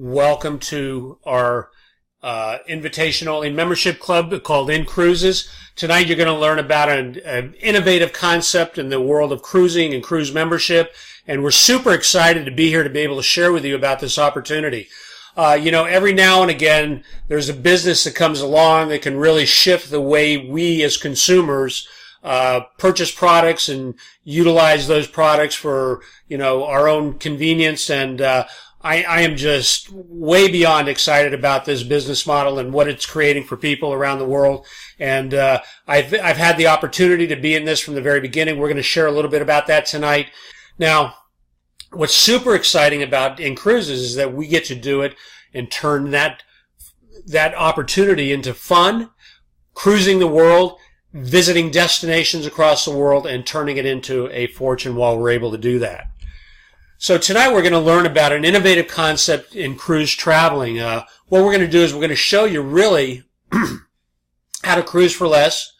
Welcome to our invitation-only membership club called inCruises. Tonight you're going to learn about an innovative concept in the world of cruising and cruise membership, and we're super excited to be here to be able to share with you about this opportunity. Every now and again there's a business that comes along that can really shift the way we as consumers purchase products and utilize those products for, our own convenience. And I am just way beyond excited about this business model and what it's creating for people around the world. And I've had the opportunity to be in this from the very beginning. We're going to share a little bit about that tonight. Now, what's super exciting about inCruises is that we get to do it and turn that opportunity into fun, cruising the world, visiting destinations across the world, and turning it into a fortune while we're able to do that. So tonight we're going to learn about an innovative concept in cruise traveling. What we're going to do is we're going to show you really how to cruise for less,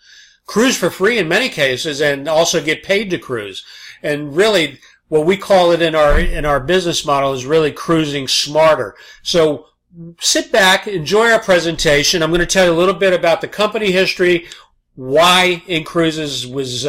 cruise for free in many cases, and also get paid to cruise. And really, what we call it in our business model is really cruising smarter. So sit back, enjoy our presentation. I'm going to tell you a little bit about the company history, why inCruises was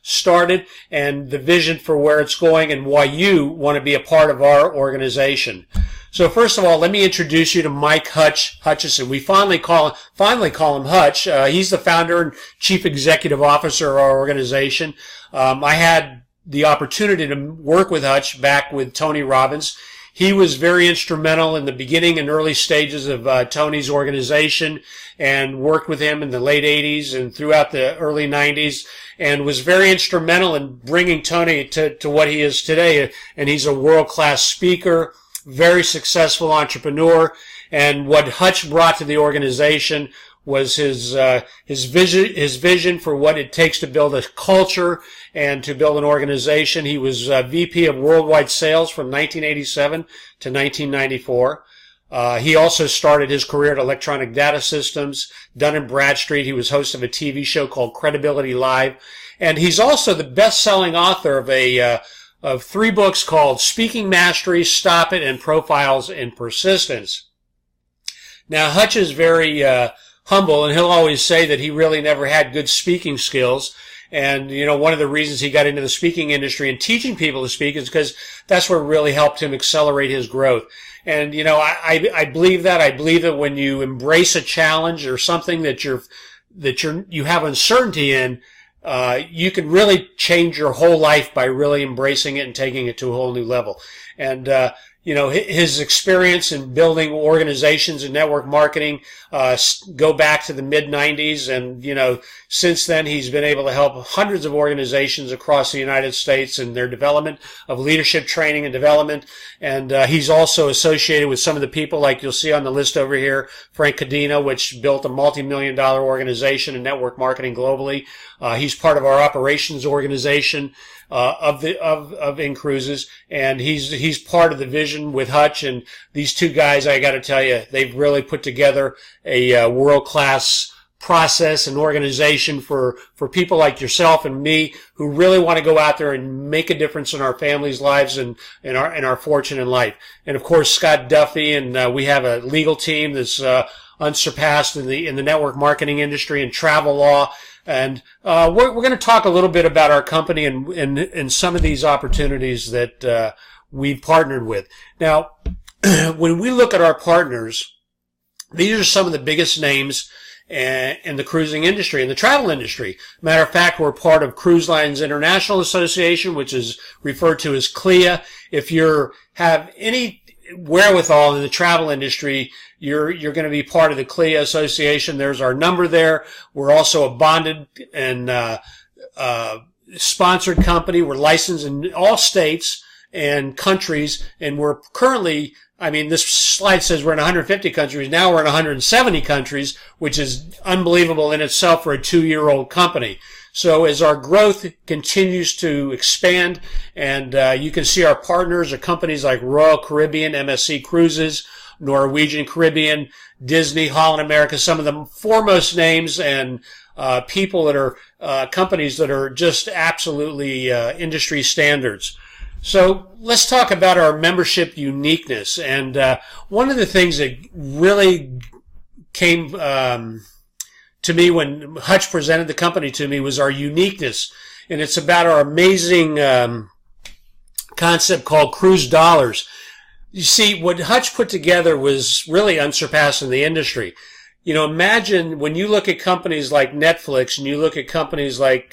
started, and the vision for where it's going, and why you want to be a part of our organization. So first of all, let me introduce you to Mike Hutchison. We finally call him Hutch. He's the founder and chief executive officer of our organization. I had the opportunity to work with Hutch back with Tony Robbins. He was very instrumental in the beginning and early stages of Tony's organization, and worked with him in the late 80s and throughout the early 90s, and was very instrumental in bringing Tony to what he is today. And he's a world-class speaker, very successful entrepreneur. And what Hutch brought to the organization was his vision for what it takes to build a culture and to build an organization. He was VP of Worldwide Sales from 1987 to 1994. He also started his career at Electronic Data Systems, Dun & Bradstreet. He was host of a TV show called Credibility Live. And he's also the best-selling author of 3 books called Speaking Mastery, Stop It, and Profiles in Persistence. Now, Hutch is very humble, and he'll always say that he really never had good speaking skills. And, one of the reasons he got into the speaking industry and teaching people to speak is because that's what really helped him accelerate his growth. And, I believe that. I believe that when you embrace a challenge or something that you have uncertainty in, you can really change your whole life by really embracing it and taking it to a whole new level. And, his experience in building organizations and network marketing go back to the mid-90s, and since then he's been able to help hundreds of organizations across the United States in their development of leadership training and development. And he's also associated with some of the people like you'll see on the list over here, Frank Cadena, which built a multi-million-dollar organization in network marketing globally. He's part of our operations organization of inCruises, and he's part of the vision with Hutch. And these two guys, I got to tell you, they've really put together a world-class process and organization for people like yourself and me who really want to go out there and make a difference in our families' lives and in our fortune in life. And of course, Scott Duffy, and we have a legal team that's unsurpassed in the network marketing industry and travel law. And we're going to talk a little bit about our company and some of these opportunities that we've partnered with. Now, when we look at our partners, these are some of the biggest names in the cruising industry, in the travel industry. Matter of fact, we're part of Cruise Lines International Association, which is referred to as CLIA. If you have any wherewithal in the travel industry, you're going to be part of the CLIA Association. There's our number there. We're also a bonded and sponsored company. We're licensed in all states and countries, and we're currently, this slide says we're in 150 countries. Now we're in 170 countries, which is unbelievable in itself for a 2-year-old company. So as our growth continues to expand, and you can see our partners are companies like Royal Caribbean, MSC Cruises, Norwegian Caribbean, Disney, Holland America, some of the foremost names and people that are companies that are just absolutely industry standards. So let's talk about our membership uniqueness. And one of the things that really came to me when Hutch presented the company to me was our uniqueness. And it's about our amazing concept called cruise dollars. You see, what Hutch put together was really unsurpassed in the industry. You know, imagine when you look at companies like Netflix and you look at companies like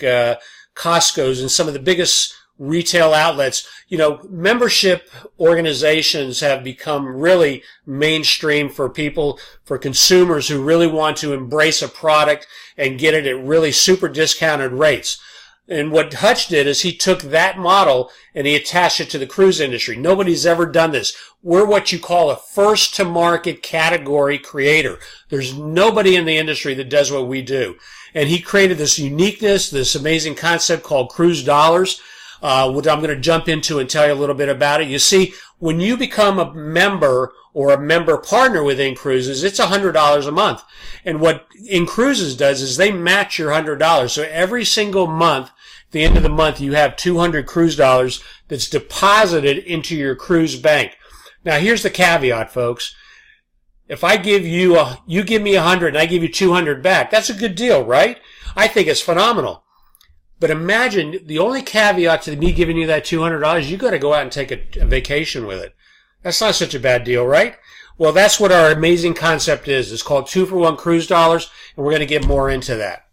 Costco's and some of the biggest retail outlets, you know, membership organizations have become really mainstream for people, for consumers who really want to embrace a product and get it at really super discounted rates. And what Hutch did is he took that model and he attached it to the cruise industry. Nobody's ever done this. We're what you call a first-to-market category creator. There's nobody in the industry that does what we do. And he created this uniqueness, this amazing concept called cruise dollars, which I'm going to jump into and tell you a little bit about it. You see, when you become a member or a member partner with inCruises, it's $100 a month. And what inCruises does is they match your $100. So every single month, at the end of the month, you have 200 cruise dollars that's deposited into your cruise bank. Now, here's the caveat, folks. If I give you you give me 100 and I give you 200 back, that's a good deal, right? I think it's phenomenal. But imagine the only caveat to me giving you that $200, you got to go out and take a vacation with it. That's not such a bad deal, right? Well, that's what our amazing concept is. It's called 2-for-1 cruise dollars, and we're going to get more into that.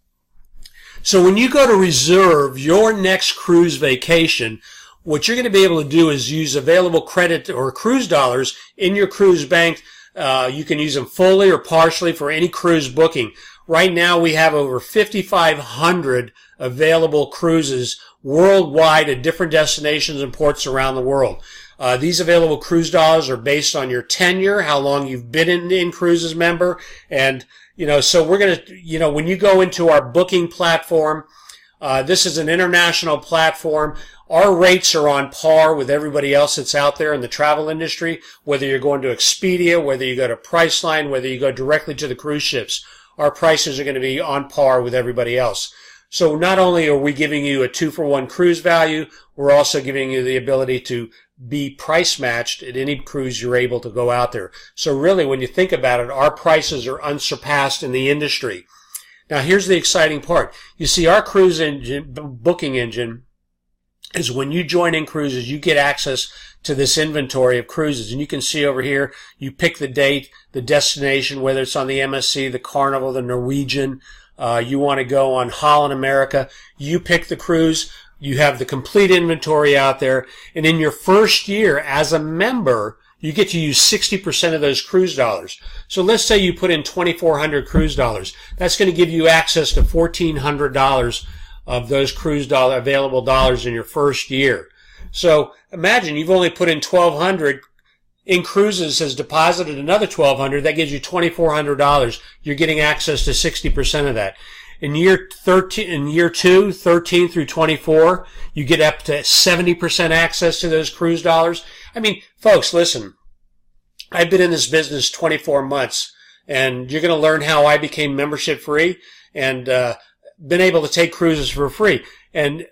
So when you go to reserve your next cruise vacation, what you're going to be able to do is use available credit or cruise dollars in your cruise bank. You can use them fully or partially for any cruise booking. Right now, we have over 5,500 available cruises worldwide at different destinations and ports around the world. These available cruise dollars are based on your tenure, how long you've been an inCruises member, and so we're going to, when you go into our booking platform, this is an international platform. Our rates are on par with everybody else that's out there in the travel industry, whether you're going to Expedia, whether you go to Priceline, whether you go directly to the cruise ships. Our prices are going to be on par with everybody else. So not only are we giving you a 2-for-1 cruise value, we're also giving you the ability to be price matched at any cruise you're able to go out there. So really, when you think about it, our prices are unsurpassed in the industry. Now, here's the exciting part. You see, our cruise engine, booking engine, is when you join inCruises, you get access to this inventory of cruises. And you can see over here, you pick the date, the destination, whether it's on the MSC, the Carnival, the Norwegian, you want to go on Holland America. You pick the cruise. You have the complete inventory out there. And in your first year as a member, you get to use 60% of those cruise dollars. So let's say you put in 2,400 cruise dollars. That's going to give you access to $1,400 of those cruise available dollars in your first year. So imagine you've only put in 1,200. inCruises has deposited another 1,200. That gives you $2,400. You're getting access to 60% of that. In year 2, 13 through 24, you get up to 70% access to those cruise dollars. I mean, folks, listen, I've been in this business 24 months, and you're going to learn how I became membership free and been able to take cruises for free. And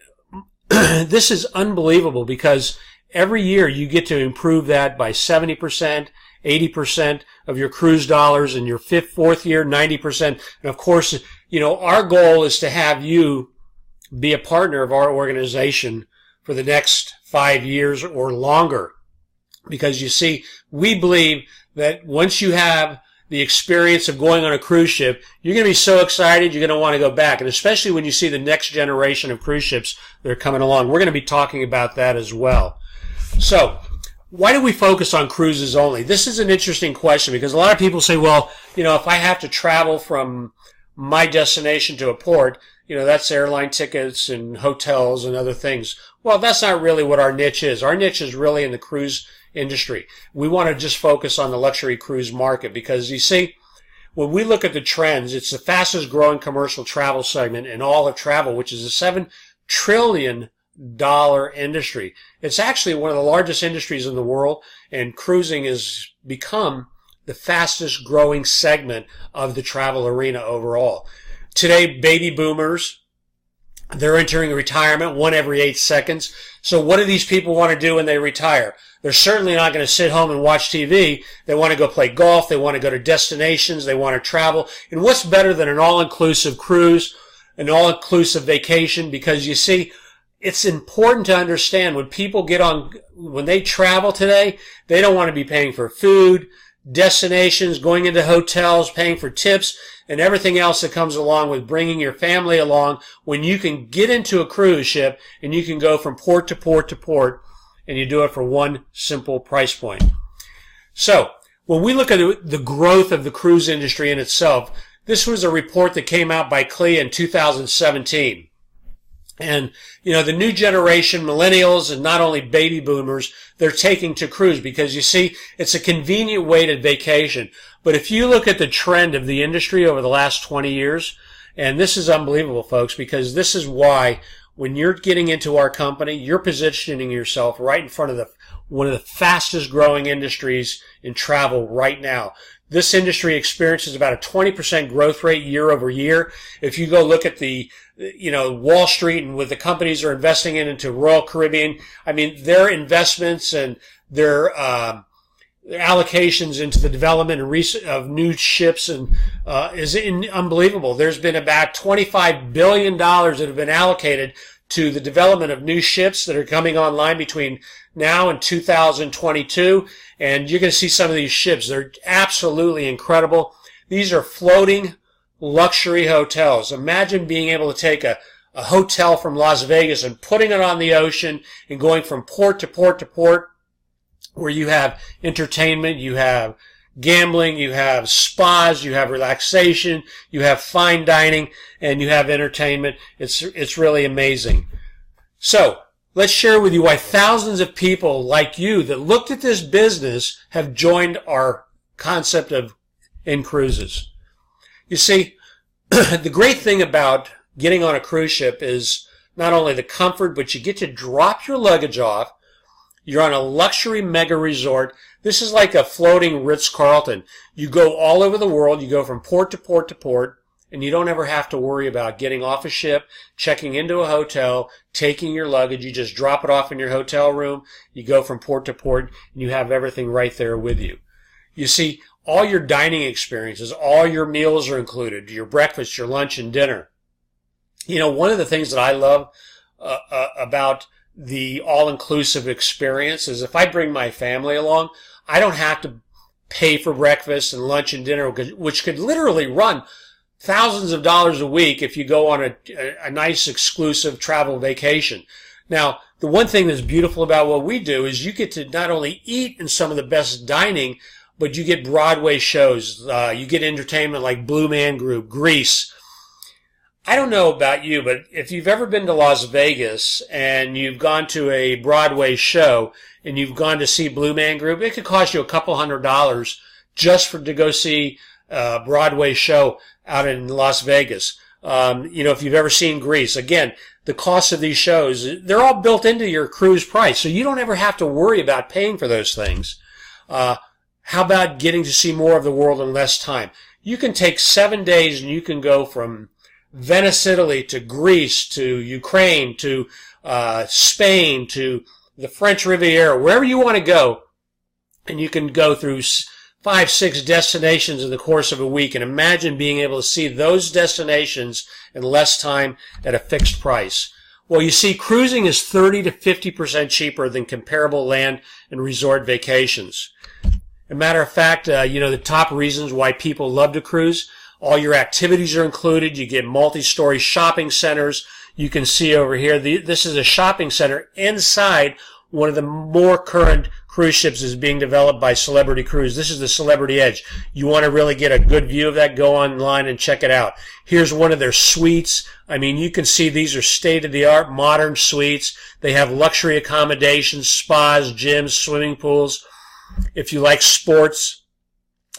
this is unbelievable because every year you get to improve that by 70%, 80% of your cruise dollars. In your fourth year, 90%. And of course, our goal is to have you be a partner of our organization for the next 5 years or longer. Because you see, we believe that once you have the experience of going on a cruise ship, you're going to be so excited you're going to want to go back. And especially when you see the next generation of cruise ships that are coming along. We're going to be talking about that as well. So, why do we focus on cruises only? This is an interesting question because a lot of people say, well, if I have to travel from my destination to a port, that's airline tickets and hotels and other things. Well, that's not really what our niche is. Our niche is really in the cruise industry. We want to just focus on the luxury cruise market because you see, when we look at the trends, it's the fastest growing commercial travel segment in all of travel, which is a $7 trillion industry. It's actually one of the largest industries in the world, and cruising has become the fastest growing segment of the travel arena overall. Today, baby boomers They're entering retirement, one every 8 seconds. So what do these people want to do when they retire? They're certainly not going to sit home and watch TV. They want to go play golf. They want to go to destinations. They want to travel. And what's better than an all-inclusive cruise, an all-inclusive vacation? Because you see, it's important to understand when they travel today, they don't want to be paying for food, destinations, going into hotels, paying for tips, and everything else that comes along with bringing your family along, when you can get into a cruise ship and you can go from port to port to port, and you do it for one simple price point. So, when we look at the growth of the cruise industry in itself, this was a report that came out by CLIA in 2017. And, the new generation, millennials, and not only baby boomers, they're taking to cruise because, you see, it's a convenient way to vacation. But if you look at the trend of the industry over the last 20 years, and this is unbelievable, folks, because this is why when you're getting into our company, you're positioning yourself right in front of one of the fastest growing industries in travel right now. This industry experiences about a 20% growth rate year over year. If you go look at the, Wall Street and what the companies are investing into Royal Caribbean, I mean, their investments and their allocations into the development of new ships is unbelievable. There's been about $25 billion that have been allocated to the development of new ships that are coming online between now and 2022. And you're going to see some of these ships. They're absolutely incredible. These are floating luxury hotels. Imagine being able to take a hotel from Las Vegas and putting it on the ocean and going from port to port to port, where you have entertainment, you have gambling, you have spas, you have relaxation, you have fine dining, and you have entertainment. It's really amazing. So, let's share with you why thousands of people like you that looked at this business have joined our concept of inCruises. You see, the great thing about getting on a cruise ship is not only the comfort, but you get to drop your luggage off. You're on a luxury mega resort. This is like a floating Ritz-Carlton. You go all over the world. You go from port to port to port, and you don't ever have to worry about getting off a ship, checking into a hotel, taking your luggage. You just drop it off in your hotel room. You go from port to port, and you have everything right there with you. You see, all your dining experiences, all your meals are included, your breakfast, your lunch, and dinner. One of the things that I love about the all-inclusive experience is if I bring my family along, I don't have to pay for breakfast and lunch and dinner, which could literally run thousands of dollars a week if you go on a nice exclusive travel vacation. Now, the one thing that's beautiful about what we do is you get to not only eat in some of the best dining, but you get Broadway shows. You get entertainment like Blue Man Group, Grease. I don't know about you, but if you've ever been to Las Vegas and you've gone to a Broadway show and you've gone to see Blue Man Group, it could cost you a couple $100 just to go see a Broadway show out in Las Vegas. If you've ever seen Grease, again, the cost of these shows, they're all built into your cruise price, so you don't ever have to worry about paying for those things. How about getting to see more of the world in less time? You can take 7 days and you can go from Venice, Italy, to Greece, to Ukraine, to Spain, to the French Riviera, wherever you want to go, and you can go through 5, 6 destinations in the course of a week, and imagine being able to see those destinations in less time at a fixed price. Well, you see, cruising is 30 to 50% cheaper than comparable land and resort vacations. As a matter of fact, the top reasons why people love to cruise, all your activities are included. You get multi-story shopping centers. You can see over here, this is a shopping center inside one of the more current cruise ships is being developed by Celebrity Cruise. This is the Celebrity Edge. You want to really get a good view of that, go online and check it out. Here's one of their suites. I mean, you can see these are state-of-the-art modern suites. They have luxury accommodations, spas, gyms, swimming pools. If you like sports,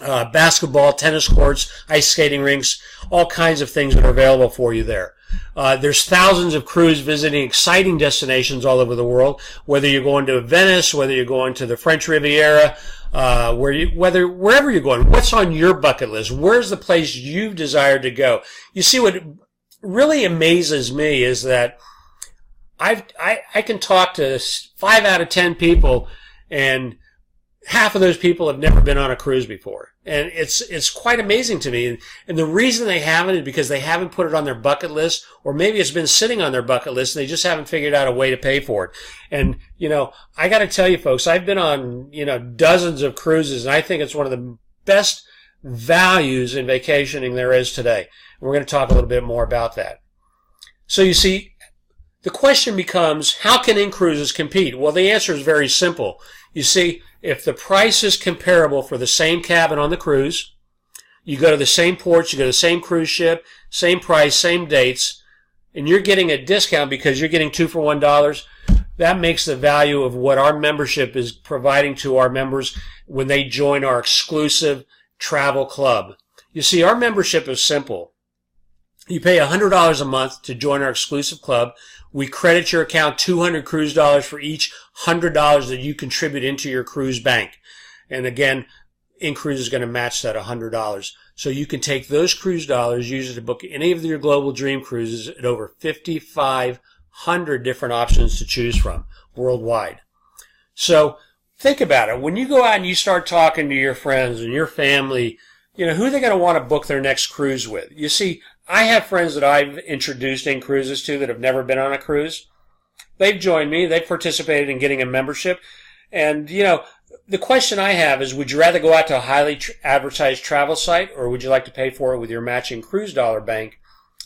basketball, tennis courts, ice skating rinks, all kinds of things that are available for you there. There's thousands of crews visiting exciting destinations all over the world, whether you're going to Venice, whether you're going to the French Riviera, wherever you're going. What's on your bucket list? Where's the place you've desired to go? You see, what really amazes me is that I can talk to 5 out of 10 people, and half of those people have never been on a cruise before. And it's quite amazing to me. And the reason they haven't is because they haven't put it on their bucket list, or maybe it's been sitting on their bucket list and they just haven't figured out a way to pay for it. And, I got to tell you folks, I've been on, dozens of cruises, and I think it's one of the best values in vacationing there is today. And we're going to talk a little bit more about that. So you see, the question becomes, how can inCruises compete? Well, the answer is very simple. You see, if the price is comparable for the same cabin on the cruise, you go to the same ports, you go to the same cruise ship, same price, same dates, and you're getting a discount because you're getting 2 for $1, that makes the value of what our membership is providing to our members when they join our exclusive travel club. You see, our membership is simple. You pay $100 a month to join our exclusive club. We credit your account $200 cruise dollars for each $100 that you contribute into your cruise bank. And again, inCruises is going to match that $100. So you can take those cruise dollars, use it to book any of your global dream cruises at over 5,500 different options to choose from worldwide. So think about it. When you go out and you start talking to your friends and your family, who are they going to want to book their next cruise with? You see, I have friends that I've introduced inCruises to that have never been on a cruise. They've joined me. They've participated in getting a membership. And, the question I have is, would you rather go out to a highly advertised travel site, or would you like to pay for it with your matching cruise dollar bank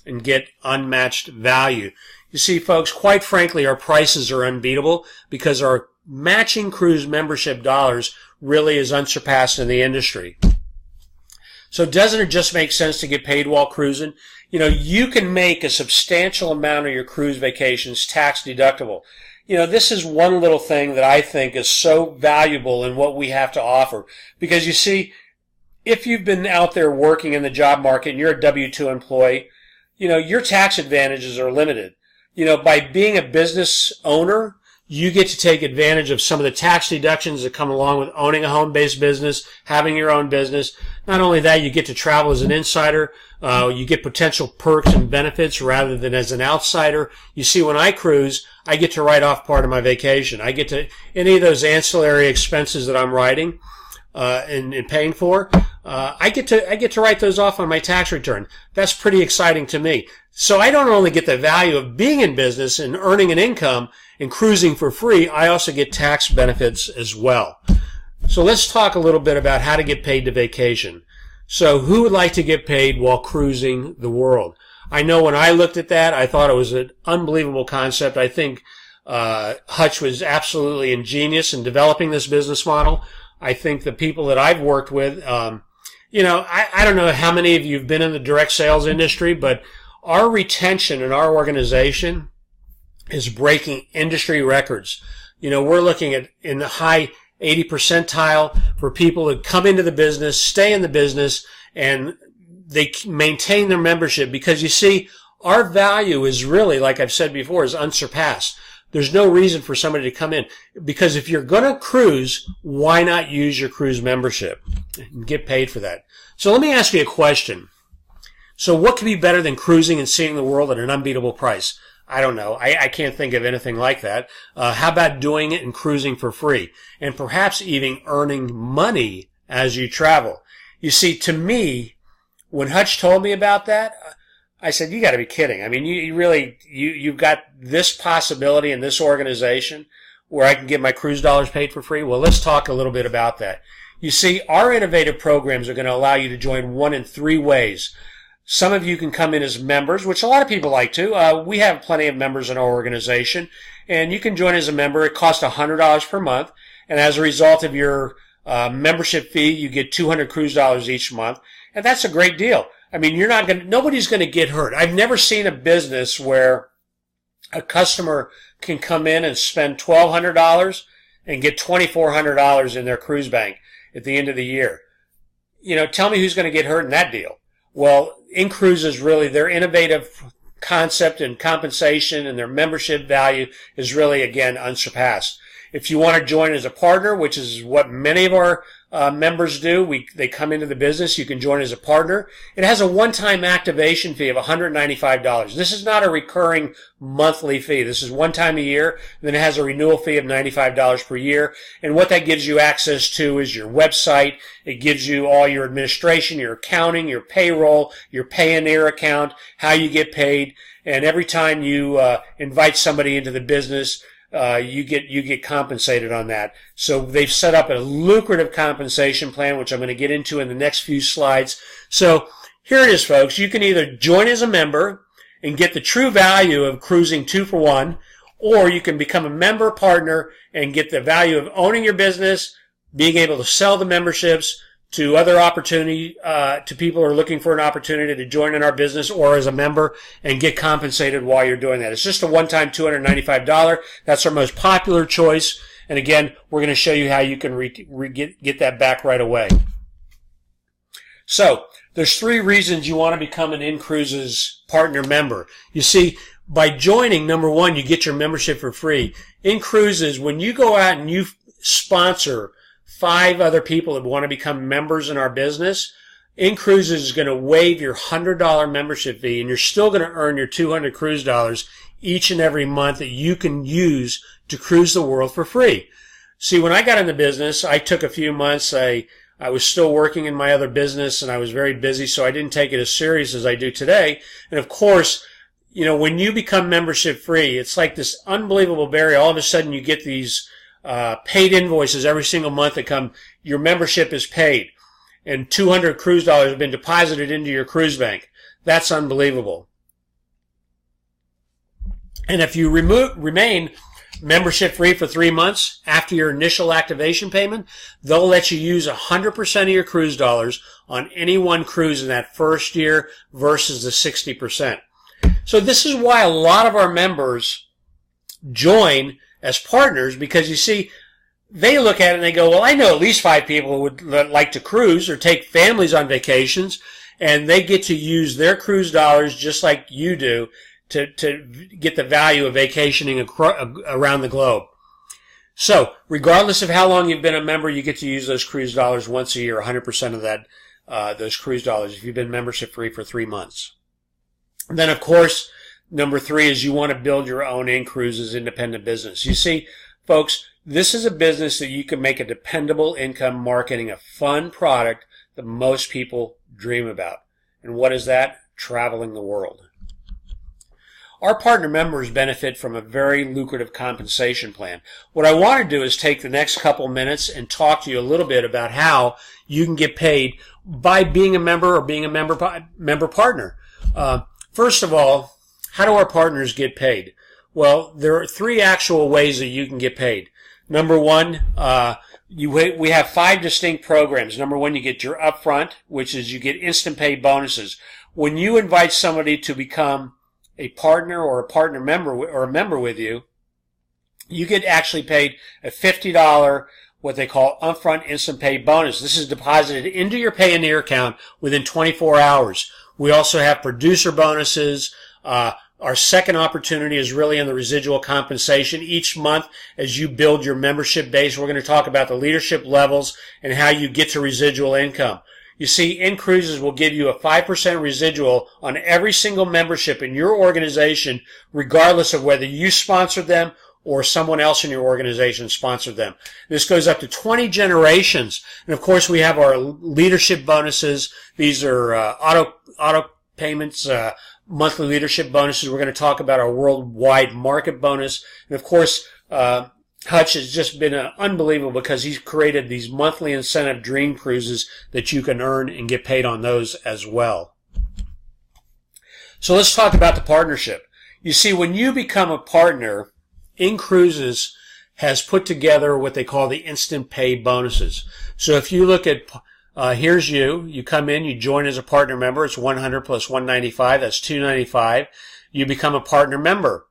and get unmatched value? You see, folks, quite frankly, our prices are unbeatable because our matching cruise membership dollars really is unsurpassed in the industry. So doesn't it just make sense to get paid while cruising? You can make a substantial amount of your cruise vacations tax deductible. This is one little thing that I think is so valuable in what we have to offer. Because you see, if you've been out there working in the job market and you're a W-2 employee, your tax advantages are limited. By being a business owner, you get to take advantage of some of the tax deductions that come along with owning a home-based business, having your own business. Not only that, you get to travel as an insider. You get potential perks and benefits rather than as an outsider. You see, when I cruise, I get to write off part of my vacation. I get to, any of those ancillary expenses that I'm writing and paying for, I get to write those off on my tax return. That's pretty exciting to me. So I don't only get the value of being in business and earning an income and cruising for free, I also get tax benefits as well. So let's talk a little bit about how to get paid to vacation. So who would like to get paid while cruising the world? I know when I looked at that, I thought it was an unbelievable concept. I think Hutch was absolutely ingenious in developing this business model. I think the people that I've worked with, I don't know how many of you have been in the direct sales industry, but our retention in our organization is breaking industry records. We're looking at in the high 80 percentile for people that come into the business, stay in the business, and they maintain their membership because you see, our value is really, like I've said before, is unsurpassed. There's no reason for somebody to come in because if you're going to cruise, why not use your cruise membership and get paid for that? So let me ask you a question. So what could be better than cruising and seeing the world at an unbeatable price? I don't know. I can't think of anything like that. How about doing it and cruising for free? And perhaps even earning money as you travel. You see, to me, when Hutch told me about that, I said, you got to be kidding. I mean, you've got this possibility in this organization where I can get my cruise dollars paid for free? Well, let's talk a little bit about that. You see, our innovative programs are going to allow you to join one in 3 ways. Some of you can come in as members, which a lot of people like to. We have plenty of members in our organization, and you can join as a member. It costs $100 per month, and as a result of your membership fee, you get $200 cruise dollars each month, and that's a great deal. I mean, nobody's going to get hurt. I've never seen a business where a customer can come in and spend $1,200 and get $2,400 in their cruise bank at the end of the year. Tell me who's going to get hurt in that deal. Well, inCruises really, their innovative concept and compensation and their membership value is really, again, unsurpassed. If you want to join as a partner, which is what many of our members do. They come into the business. You can join as a partner. It has a one-time activation fee of $195. This is not a recurring monthly fee. This is one time a year. Then it has a renewal fee of $95 per year. And what that gives you access to is your website. It gives you all your administration, your accounting, your payroll, your Payoneer account, how you get paid. And every time you invite somebody into the business, you get compensated on that. So they've set up a lucrative compensation plan, which I'm going to get into in the next few slides. So here it is, folks. You can either join as a member and get the true value of cruising 2 for 1, or you can become a member partner and get the value of owning your business, being able to sell the memberships to other opportunity, to people who are looking for an opportunity to join in our business or as a member and get compensated while you're doing that. It's just a one-time $295. That's our most popular choice. And again, we're going to show you how you can get that back right away. So there's 3 reasons you want to become an inCruises partner member. You see, by joining, number 1, you get your membership for free. inCruises, when you go out and you sponsor 5 other people that want to become members in our business, inCruises is going to waive your $100 membership fee, and you're still going to earn your 200 cruise dollars each and every month that you can use to cruise the world for free. See, when I got in the business, I took a few months. I was still working in my other business, and I was very busy, so I didn't take it as serious as I do today. And of course, you know, when you become membership free, it's like this unbelievable barrier. All of a sudden, you get these paid invoices every single month that come, your membership is paid, and 200 cruise dollars have been deposited into your cruise bank. That's unbelievable. And if you remain membership free for 3 months after your initial activation payment, they'll let you use 100% of your cruise dollars on any one cruise in that first year versus the 60%. So this is why a lot of our members join as partners, because you see, they look at it and they go, well, I know at least 5 people who would like to cruise or take families on vacations, and they get to use their cruise dollars just like you do to get the value of vacationing around the globe. So regardless of how long you've been a member, you get to use those cruise dollars once a year, 100% of that, those cruise dollars, if you've been membership free for 3 months. And then, of course, number 3 is you want to build your own inCruises independent business. You see, folks, this is a business that you can make a dependable income marketing a fun product that most people dream about. And what is that? Traveling the world. Our partner members benefit from a very lucrative compensation plan. What I want to do is take the next couple minutes and talk to you a little bit about how you can get paid by being a member or being a member partner. First of all, how do our partners get paid? Well, there are 3 actual ways that you can get paid. Number 1, we have 5 distinct programs. Number 1, you get your upfront, which is you get instant pay bonuses. When you invite somebody to become a partner or a partner member or a member with you, you get actually paid a $50, what they call upfront instant pay bonus. This is deposited into your Payoneer account within 24 hours. We also have producer bonuses. Our second opportunity is really in the residual compensation. Each month, as you build your membership base, we're going to talk about the leadership levels and how you get to residual income. You see, inCruises will give you a 5% residual on every single membership in your organization, regardless of whether you sponsored them or someone else in your organization sponsored them. This goes up to 20 generations. And of course, we have our leadership bonuses. These are auto payments, monthly leadership bonuses. We're going to talk about our worldwide market bonus. And of course, Hutch has just been unbelievable because he's created these monthly incentive dream cruises that you can earn and get paid on those as well. So let's talk about the partnership. You see, when you become a partner, inCruises has put together what they call the instant pay bonuses. So if you look at, here's you come in, you join as a partner member, it's 100 plus 195, that's 295. You become a partner member.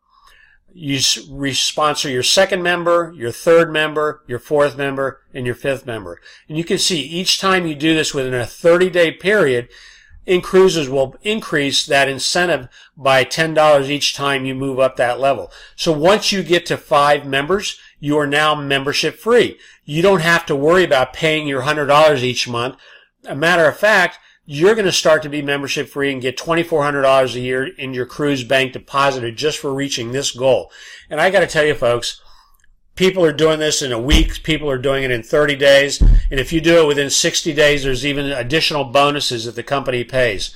You sponsor your second member, your third member, your fourth member, and your fifth member. And you can see each time you do this within a 30-day period, inCruises will increase that incentive by $10 each time you move up that level. So once you get to 5 members, you are now membership free. You don't have to worry about paying your $100 each month. A matter of fact, you're going to start to be membership free and get $2,400 a year in your cruise bank deposited just for reaching this goal. And I got to tell you, folks, people are doing this in a week. People are doing it in 30 days. And if you do it within 60 days, there's even additional bonuses that the company pays.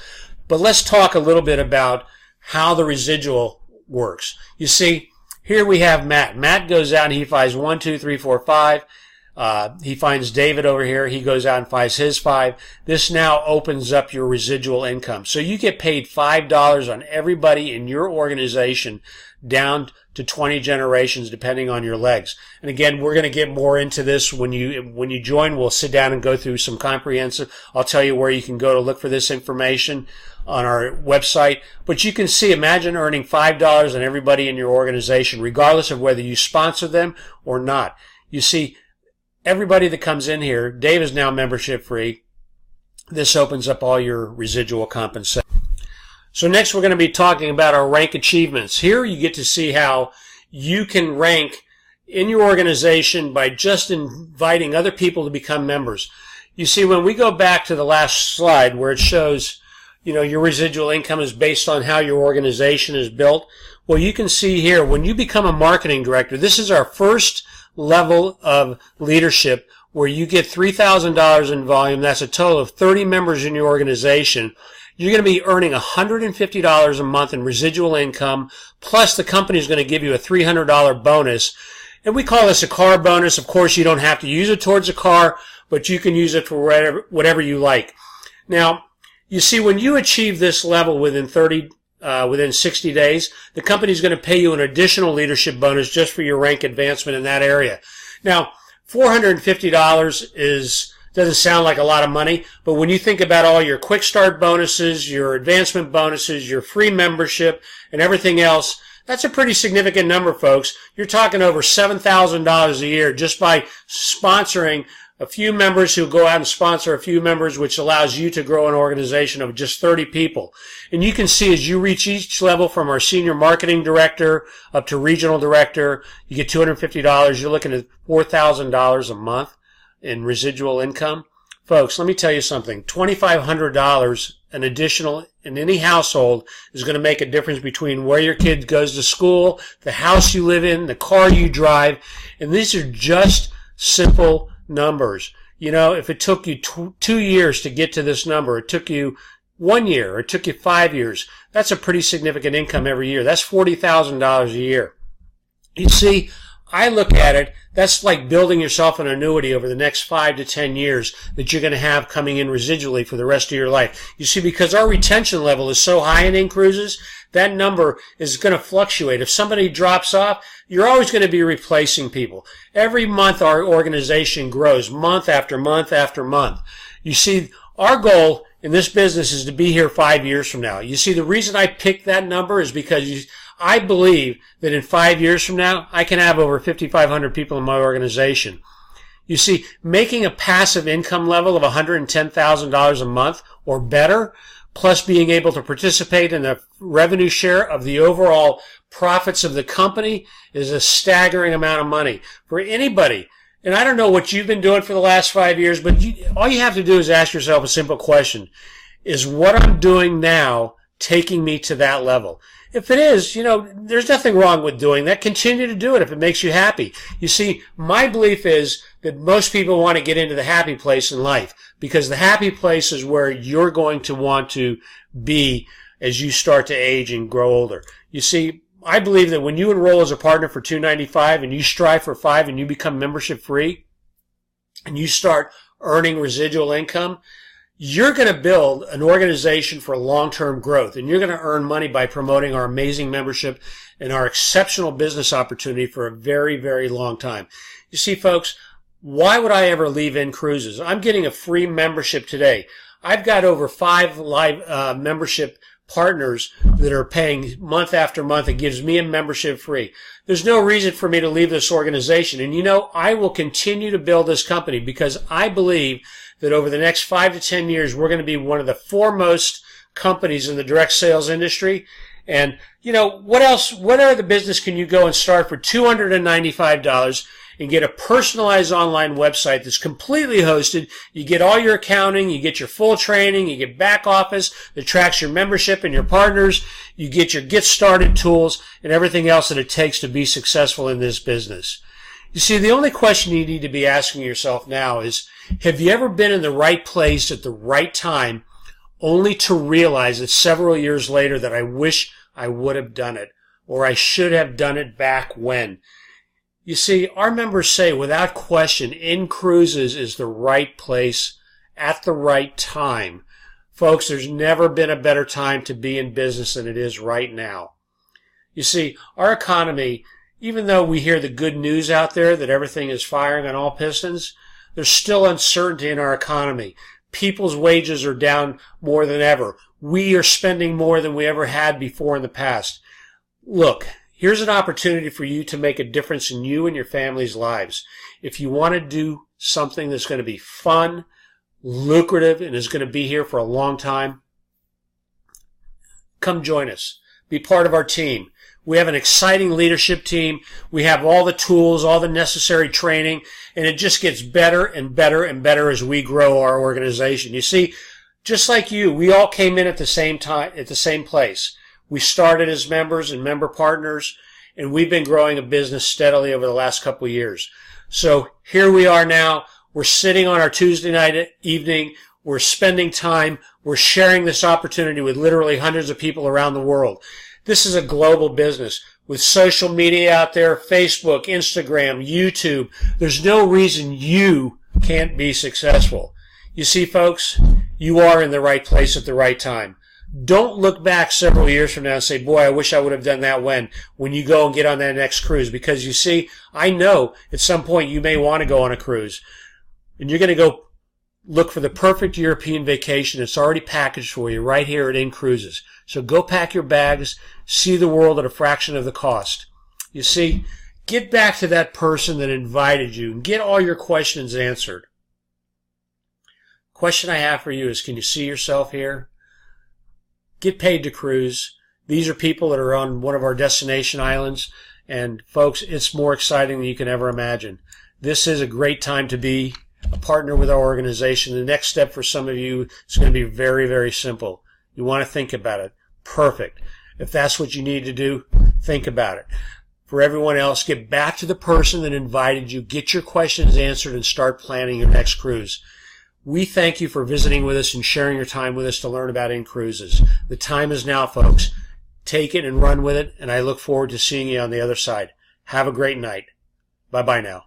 But let's talk a little bit about how the residual works. You see, here we have Matt. Matt goes out and he finds 1, 2, 3, 4, 5. He finds David over here. He goes out and finds his 5. This now opens up your residual income. So you get paid $5 on everybody in your organization down to 20 generations, depending on your legs. And again, we're going to get more into this when you join. We'll sit down and go through some comprehensive. I'll tell you where you can go to look for this information on our website. But you can see, imagine earning $5 on everybody in your organization, regardless of whether you sponsor them or not. You see, everybody that comes in here, Dave is now membership free. This opens up all your residual compensation. So next we're going to be talking about our rank achievements. Here you get to see how you can rank in your organization by just inviting other people to become members. You see, when we go back to the last slide where it shows, your residual income is based on how your organization is built. Well, you can see here, when you become a marketing director, this is our first level of leadership where you get $3,000 in volume. That's a total of 30 members in your organization. You're going to be earning $150 a month in residual income, plus the company is going to give you a $300 bonus. And we call this a car bonus. Of course, you don't have to use it towards a car, but you can use it for whatever you like. Now, you see, when you achieve this level within 60 days, the company is going to pay you an additional leadership bonus just for your rank advancement in that area. Now, $450 doesn't sound like a lot of money, but when you think about all your quick start bonuses, your advancement bonuses, your free membership, and everything else, that's a pretty significant number, folks. You're talking over $7,000 a year just by sponsoring a few members who go out and sponsor a few members, which allows you to grow an organization of just 30 people. And you can see as you reach each level from our senior marketing director up to regional director, you get $250. You're looking at $4,000 a month in residual income. Folks, let me tell you something. $2,500 an additional in any household is going to make a difference between where your kid goes to school, the house you live in, the car you drive. And these are just simple numbers. If it took you 2 years to get to this number, it took you 1 year, or it took you 5 years, that's a pretty significant income every year. That's $40,000 a year. You see, I look at it, that's like building yourself an annuity over the next 5 to 10 years that you're going to have coming in residually for the rest of your life. You see, because our retention level is so high in inCruises, that number is going to fluctuate. If somebody drops off, you're always going to be replacing people. Every month our organization grows, month after month after month. You see, our goal in this business is to be here 5 years from now. You see, the reason I picked that number is because I believe that in 5 years from now, I can have over 5,500 people in my organization. You see, making a passive income level of $110,000 a month or better, plus being able to participate in the revenue share of the overall profits of the company, is a staggering amount of money for anybody. And I don't know what you've been doing for the last 5 years, but all you have to do is ask yourself a simple question. Is what I'm doing now taking me to that level? If it is, there's nothing wrong with doing that. Continue to do it if it makes you happy. You see, my belief is that most people want to get into the happy place in life, because the happy place is where you're going to want to be as you start to age and grow older. You see, I believe that when you enroll as a partner for $295 and you strive for $5 and you become membership free and you start earning residual income, you're going to build an organization for long-term growth, and you're going to earn money by promoting our amazing membership and our exceptional business opportunity for a very, very long time. You see, folks, why would I ever leave inCruises? I'm getting a free membership today. I've got over 5 live membership partners that are paying month after month. It gives me a membership free. There's no reason for me to leave this organization. And I will continue to build this company because I believe that over the next 5 to 10 years, we're going to be one of the foremost companies in the direct sales industry. And, you know, what else, what other business can you go and start for $295 and get a personalized online website that's completely hosted? You get all your accounting, you get your full training, you get back office that tracks your membership and your partners, you get your get started tools and everything else that it takes to be successful in this business. You see, the only question you need to be asking yourself now is, have you ever been in the right place at the right time only to realize that several years later that I wish I would have done it, or I should have done it back when? You see, our members say without question, inCruises is the right place at the right time. Folks, there's never been a better time to be in business than it is right now. You see, our economy, even though we hear the good news out there that everything is firing on all pistons, there's still uncertainty in our economy. People's wages are down more than ever. We are spending more than we ever had before in the past. Look, here's an opportunity for you to make a difference in you and your family's lives. If you want to do something that's going to be fun, lucrative, and is going to be here for a long time, come join us. Be part of our team. We have an exciting leadership team. We have all the tools, all the necessary training, and it just gets better and better and better as we grow our organization. You see, just like you, we all came in at the same time, at the same place. We started as members and member partners, and we've been growing a business steadily over the last couple of years. So here we are now. We're sitting on our Tuesday night evening. We're spending time. We're sharing this opportunity with literally hundreds of people around the world. This is a global business with social media out there, Facebook, Instagram, YouTube. There's no reason you can't be successful. You see, folks, you are in the right place at the right time. Don't look back several years from now and say, boy, I wish I would have done that when you go and get on that next cruise. Because you see, I know at some point you may want to go on a cruise. And you're going to go look for the perfect European vacation. It's already packaged for you right here at inCruises. So go pack your bags, see the world at a fraction of the cost. You see, get back to that person that invited you and get all your questions answered. Question I have for you is, can you see yourself here? Get paid to cruise. These are people that are on one of our destination islands. And folks, it's more exciting than you can ever imagine. This is a great time to be a partner with our organization. The next step for some of you is going to be very, very simple. You want to think about it. Perfect. If that's what you need to do, think about it. For everyone else, get back to the person that invited you. Get your questions answered and start planning your next cruise. We thank you for visiting with us and sharing your time with us to learn about inCruises. The time is now, folks. Take it and run with it, and I look forward to seeing you on the other side. Have a great night. Bye-bye now.